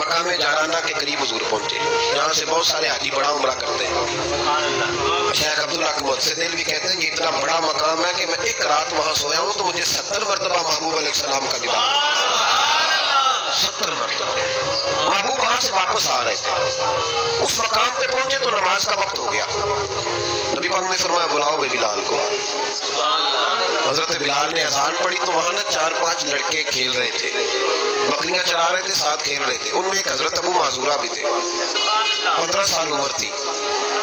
मकाम जाराना के करीब हुजूर पहुंचे, जहाँ से बहुत सारे हाजी बड़ा उम्रा करते हैं। शेख अब्दुल हक मुहद्दिस भी कहते हैं कि इतना बड़ा मकाम है कि मैं एक रात वहाँ सोया हूँ तो मुझे 70 मरतबा महबूब अलैहिस्सलाम का दीदार, 70 मरतबा। महबूब वहाँ से वापस आ रहे थे, उस मकाम पे पहुंचे तो नमाज का वक्त हो गया। नबी पाक ने फरमाया बुलाओ बिलाल को। हजरत बिलाल ने अजान पढ़ी तो वहाँ ना 4-5 लड़के खेल रहे थे, बकरियां चरा रहे थे, साथ खेल रहे थे। उनमें एक हजरत अबू माजूरा भी थे, 15 साल उम्र थी।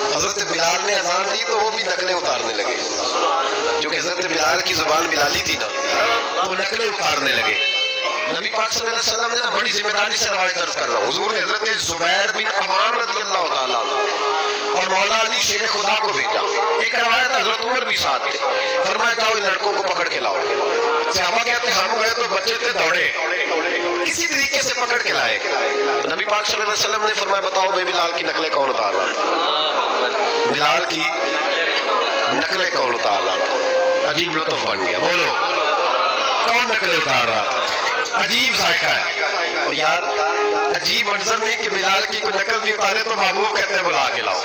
हजरत बिलाल ने अजान दी तो वो भी नकलें उतारने लगे, क्योंकि हजरत बिलाल की जुबान बिलाली थी ना, वो नकलें उतारने लगे। नबी पाक सल्लल्लाहु अलैहि वसल्लम ने बड़ी जिम्मेदारी से रवायत अर्ज कर रहा हूँ, हुजूर ने हजरत जुबैर बिन अवाम रज़ियल्लाहु ताला और मौला अली शेर खुदा को भेजा। एक रवायत हजरत उमर भी साथ थे, फरमाया जाओ इन लड़कों को पकड़ के लाओ। सहाबा कहते हम गए तो बच्चे थे दौड़े, किसी तरीके से पकड़ के लाए। नबी पाक सल्लल्लाहु अलैहि वसल्लम ने फरमाया बताओ भाई बिलाल की नकलें कौन उतार रहा, बिलाल की नकलें कौन उतार रहा। अजीब लुत्फ बन गया, बोलो कौन नकलें उतार रहा। अजीब जायका है और यार अजीब मंजर नहीं कि बिलाल की कोई नकल नहीं उतारे तो महबूब कहते हैं बुला के लाओ।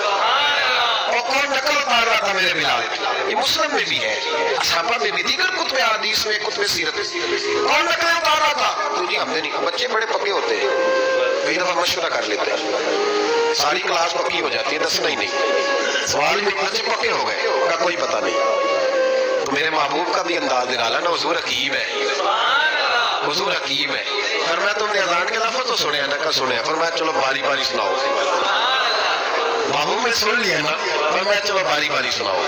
और कौन नकल उतार रहा था मेरे बिलाल की, ये मुस्लिम में भी है, असहाबा में भी, दीगर कुतुब हदीस में, कुतुब सीरत कौन नकल उतार रहा था। तो जी हमने नहीं, बच्चे बड़े पक्के होते हैं, कई दफा मशवरा कर लेते हैं, सारी क्लास पक्की हो जाती है, दसना ही नहीं, सवाल में बच्चे पक्के हो गए का कोई पता नहीं। तो मेरे महबूब का भी अंदाज निकाला ना, हुजूर हकीम है, हुजूर हकीम है। फरमाया तुमने अज़ान के लफ्ज़ तो सुने ना, का सुने। फरमाया चलो बारी बारी सुनाओ। महबूब ने सुन लिया ना, फरमाया चलो बारी बारी सुनाओ।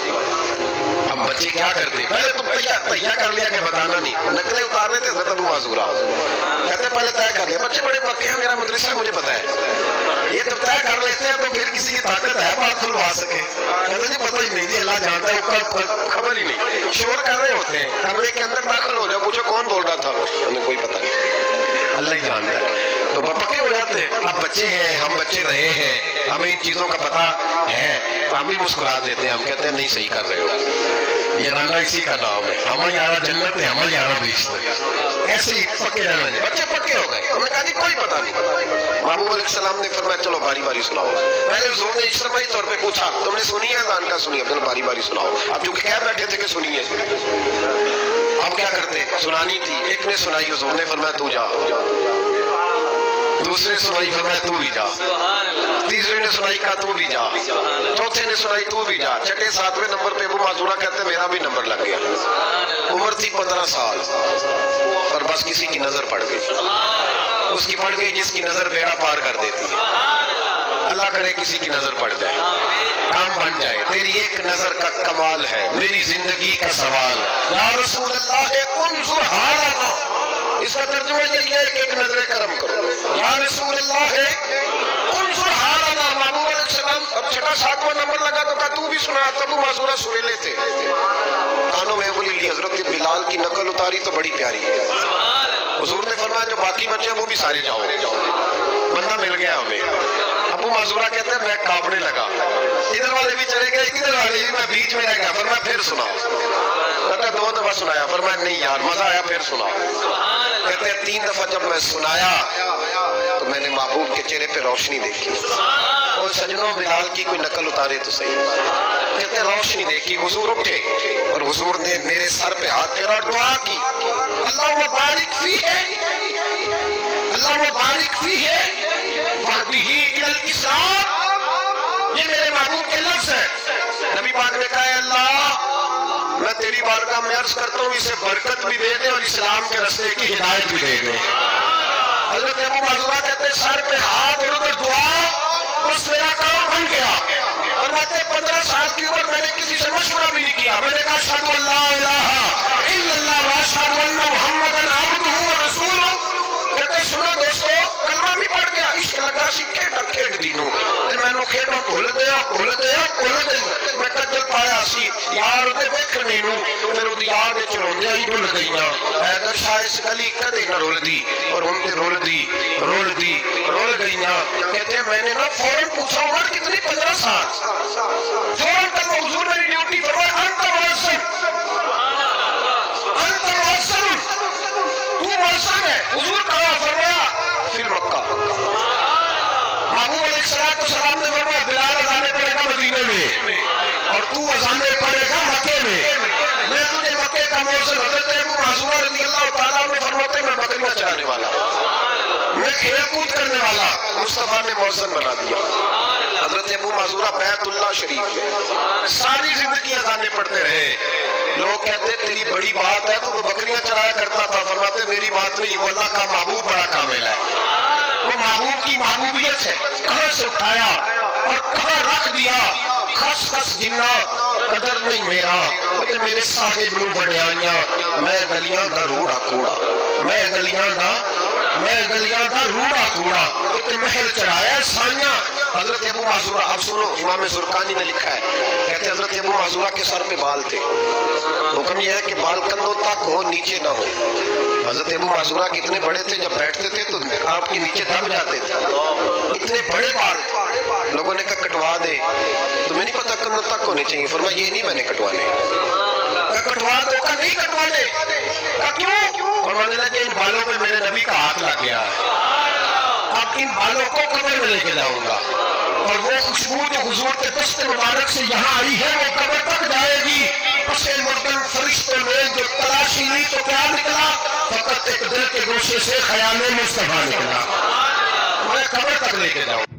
अब बच्चे क्या करते, पहले तुम तैयार कर लिया कि बताना नहीं, नकलें उतार रहे थे हज़रत अबू माजूरा, कहते पहले तय कर लिया, बच्चे बड़े पक्के हैं, मेरा मदरसा मुझे पता है, ये तो तय कर लेते हैं तो फिर किसी की ताकत है बात खुलवा सके। कहते नहीं पता ही नहीं जी, अल्लाह जानता है, खबर ही नहीं, शोर कर रहे होते हैं, कमरे के अंदर दाखिल हो जाओ, पूछो कौन बोल रहा था, हमें कोई पता नहीं, अल्लाह ही जानता है। तो पक्के हो जाते हैं। अब बच्चे हैं, हम बच्चे रहे हैं, हमें इन चीजों का पता है, तो हम भी मुस्कुरा देते हैं, हम कहते हैं नहीं सही कर रहे हो, ये राना इसी का नाम है, हमें यारा जन्नत है, हमें यारा बेइज्जत। ऐसे ही पक्के रहना है, बच्चे पक्के हो गए। हमें कहा जी कोई पता नहीं। महबूब अलैहिस्सलाम ने फरमाया चलो बारी बारी सुनाओ। पहले हुजूर ने इज्तिमाई तौर पे पूछा तुमने सुनी है अज़ान का, सुनी है, चलो बारी बारी सुनाओ। अब चूंकि कह बैठे थे कि सुनिए, अब क्या करते, सुनानी थी। एक ने सुनाई, हुजूर ने फरमाया तू जा, दूसरे सुनाई, फरमाया तू भी जा, तीसरे ने सुनाई, कहा तू भी जा, चौथे ने सुनाई, तू भी जा, छठे 7वें नंबर पे अबू माजूरा कहते मेरा भी नंबर लग गया। उम्र थी 15 साल, पर बस किसी की नजर पड़ गई, उसकी पड़ गई जिसकी नजर बेड़ा पार कर देती है। अल्लाह करे किसी की नजर पड़ जाए, काम बन जाए। तेरी एक नजर का कमाल है, मेरी जिंदगी का सवाल, या रसूल अल्लाह उन्जुर हालना, इसका तर्जुमा यही है कि एक नजर करम करो, या रसूल अल्लाह उन्जुर हालना। महबूब अलैहिस्सलाम, अब छठा 7वां नंबर लगा तो कहा तू भी सुना, तब माजूरा सुरीले थे, कानों में बोली ली। हजरत बिलाल की नकल उतारी तो बड़ी प्यारी है। हुजूर ने फरमाया जो बाकी बच्चे हैं वो भी सारे जाओ, बंदा मिल गया हमें। अबू माजूरा कहते हैं मैं कांपने लगा, इधर वाले भी चले गए, इधर वाले भी, मैं बीच में रह गया। फरमाया फिर सुनाओ, कहते 2 दफा सुनाया, फरमाया नहीं यार मजा आया, फिर सुनाओ। कहते 3 दफा जब मैं सुनाया तो मैंने महबूब के चेहरे पे रोशनी देखी। और सजनों बिलाल की कोई नकल उतारे तो सही, कहते रोशनी देखी। हुजूर उठे और हुजूर ने मेरे सर पे हाथ फेरा और दुआ की, अल्लाह मुबारक फी है, अल्लाह मुबारक फी है, वहदिही इलल इस्लाम। ये मेरे महबूब के लफ्ज है। नबी पाक ने कहा अल्लाह मैं तेरी बारगाह में अर्ज करता हूँ इसे बरकत भी दे दे और इस्लाम के रास्ते की हिदायत भी दे दे। हजरत अबू माजूरा कहते सर पे हाथ और दुआ, बस मेरा काम बन गया। और मैं 15 साल की उम्र, मैंने किसी से मशवरा भी नहीं किया, मैंने कहा अशहदु अल्ला इलाहा इल्लल्लाह व अशहदु अन्ना मुहम्मदन अब्दुहु व रसूलुहु। कहते सुनो दोस्तों, कलमा भी पढ़ गया, इश्क लगा सिक्के खेड दीनू, मैनू खेडों भुल गया, भुल गया, भुल गया। मैं कजल पाया सी यार दे देखने नू, फिर उदी याद च रोंदियां ही भुल गईयां। ऐ शायद गली कदे न रुलदी, और हुण ते रुलदी रुलदी रुल गईयां। कहते मैंने ना फौरन पूछा उम्र कितनी, 15 साल। फौरन तक हुजूर मेरी ड्यूटी फरमाया अंत मुअज्जिन, अंत मुअज्जिन, तू मुअज्जिन है। हुजूर कहा फरमाया फिर मक्का, मौज़न हज़रत अबू माज़ूरा रज़ी अल्लाह ताला अन्हु फरमाते मैं बकरियां चराने वाला, मैं खेल कूद करने वाला, मुस्तफा ने मौज़न बना दिया। हज़रत अबू माज़ूरा बैतुल्लाह शरीफ में सारी जिंदगी अज़ानें पढ़ते रहे। लोग कहते तेरी बड़ी बात है, तो वो बकरियां चराया करता था। फरमाते मेरी बात नहीं, वो अल्लाह का महबूब बड़ा कामिल है। वो महबूब की महबूबियत है, कहां से उठाया और कहां रख दिया, खस खस जिन्ना कदर नहीं मेरा, तो मेरे साहिब नूं बढ़ियाइयां, मैं गलियां दा रूड़ा कूड़ा, मैं गलियां दा रूड़ा कूड़ा, तो महल चढ़ाया साइयां। हजरत अबू माज़ूरा, अब सुनो, इमाम ज़ुरकानी ने लिखा है, कहते हजरत अबू माज़ूरा के सर पे बाल थे। हुक्म यह है कि बाल कंधों तक हो, नीचे ना हो। हजरत अबू माज़ूरा कितने बड़े थे, जब बैठते थे तो आपके नीचे दब जाते थे, इतने बड़े बाल। लोगों ने कहा कटवा दे, तुम्हें नहीं पता कंधों तक होने चाहिए। फरमाया ये नहीं मैंने कटवाने। कटवा दो, का नहीं कटवाने। क्यों? फरमाने लगे इन बालों में मेरे नबी का हाथ लग गया है, अब इन बालों को कब्र में लेके जाऊंगा, और वो खुशबू जो हुजूर के दस्त मुबारक से यहाँ आई है वो कब्र तक जाएगी। पसे मुर्दन फरिश्तों ने जो तलाशी ली तो क्या निकला, फकत एक दिल के गोशे से ख्याल मुस्तफा निकला। मैं कब्र तक लेके जाऊँ।